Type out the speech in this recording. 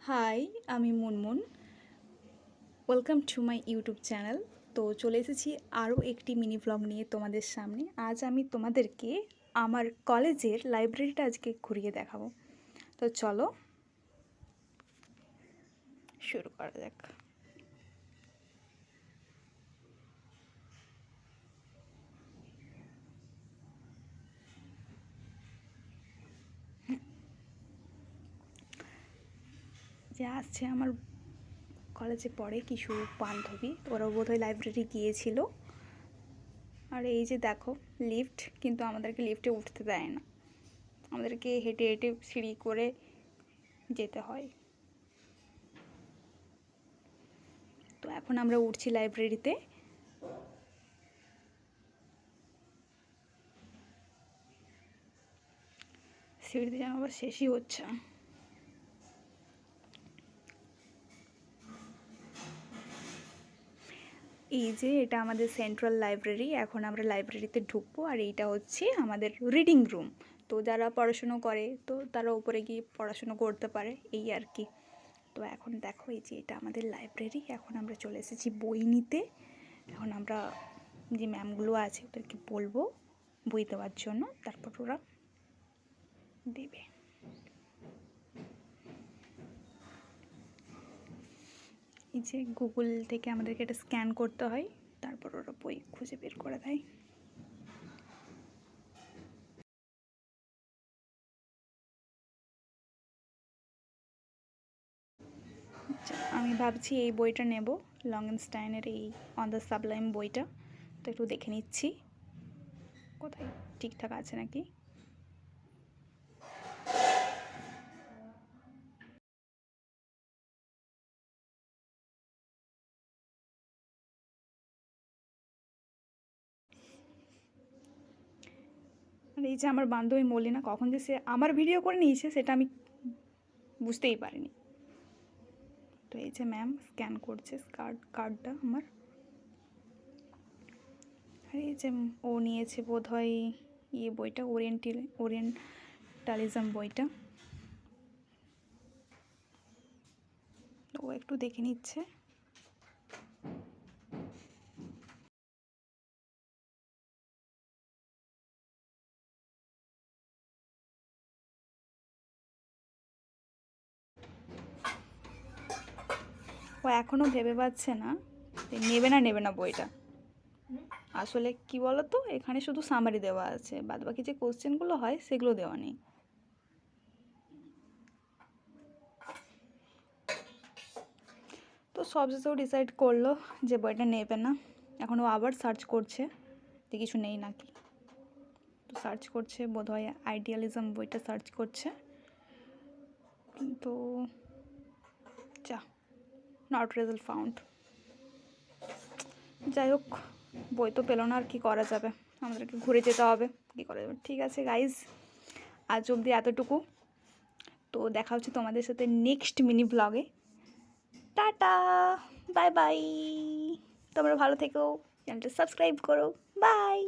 High, আমি Munmun. Welcome to my YouTube channel. তো চলে এসেছি আরও একটি মিনি ব্লগ নিয়ে তোমাদের সামনে। আজ আমি তোমাদেরকে আমার কলেজের লাইব্রেরিটা আজকে ঘুরিয়ে দেখাবো। তো চলো শুরু করা যাক। যে আসছে আমার কলেজে পড়ে কিছু বান্ধবী, ওরাও বোধহয় লাইব্রেরি গিয়েছিল। আর এই যে দেখো লিফট, কিন্তু আমাদেরকে লিফটে উঠতে দেয় না, আমাদেরকে হেঁটে হেঁটে সিঁড়ি করে যেতে হয়। তো এখন আমরা উঠছি লাইব্রেরিতে। সিঁড়িতে যেন আবার শেষই হচ্ছে না। এই যে এটা আমাদের সেন্ট্রাল লাইব্রেরি। এখন আমরা লাইব্রেরিতে ঢুকবো, আর এইটা হচ্ছে আমাদের রিডিং রুম। তো যারা পড়াশুনো করে তো তারা উপরে গিয়ে পড়াশুনো করতে পারে, এই আর কি। তো এখন দেখো এই যে এটা আমাদের লাইব্রেরি। এখন আমরা চলে এসেছি বই নিতে। এখন আমরা যে ম্যামগুলো আছে ওদেরকে বলবো বই দেওয়ার জন্য, তারপর ওরা দেবে। এই যে গুগল থেকে আমাদেরকে এটা স্ক্যান করতে হয়, তারপর ওরা বই খুঁজে বের করে দেয়। আমি ভাবছি এই বইটা নেব, লংস্টাইনের এই অন দ্য সাবলাইম বইটা। তো একটু দেখে নিচ্ছি কোথায় ঠিকঠাক আছে নাকি। আর এই যে আমার বান্ধবী মলিনা কখন যে সে আমার ভিডিও করে নিয়েছে সেটা আমি বুঝতেই পারিনি। তো এই যে ম্যাম স্ক্যান করছে কার্ডটা আমার। আর এই যে ও নিয়েছে বোধহয় ইয়ে বইটা, ওরিয়েন্টালিজম বইটা। তো ও একটু দেখে নিচ্ছে। ও এখনও ভেবে পাচ্ছে না নেবে না বইটা। আসলে কি বলো তো, এখানে শুধু সামারি দেওয়া আছে, বাদবাকি যে কোশ্চেনগুলো হয় সেগুলো দেওয়া নেই। তো সবশেষেও ডিসাইড করলো যে বইটা নেবে না। এখন ও আবার সার্চ করছে যে কিছু নেই নাকি। তো সার্চ করছে, বোধহয় আইডিয়ালিজম বইটা সার্চ করছে, কিন্তু নট রেজাল্ট ফাউন্ড। যাই হোক, বই তো পেলো না, আর কি করা যাবে, আমাদেরকে ঘুরে যেতে হবে, কী করা যাবে। ঠিক আছে গাইজ, আজ অবধি এতটুকু। তো দেখা হচ্ছে তোমাদের সাথে নেক্সট মিনি ব্লগে। Tata, bye bye. তোমরা ভালো থেকো, চ্যানেলটা সাবস্ক্রাইব করো। বাই।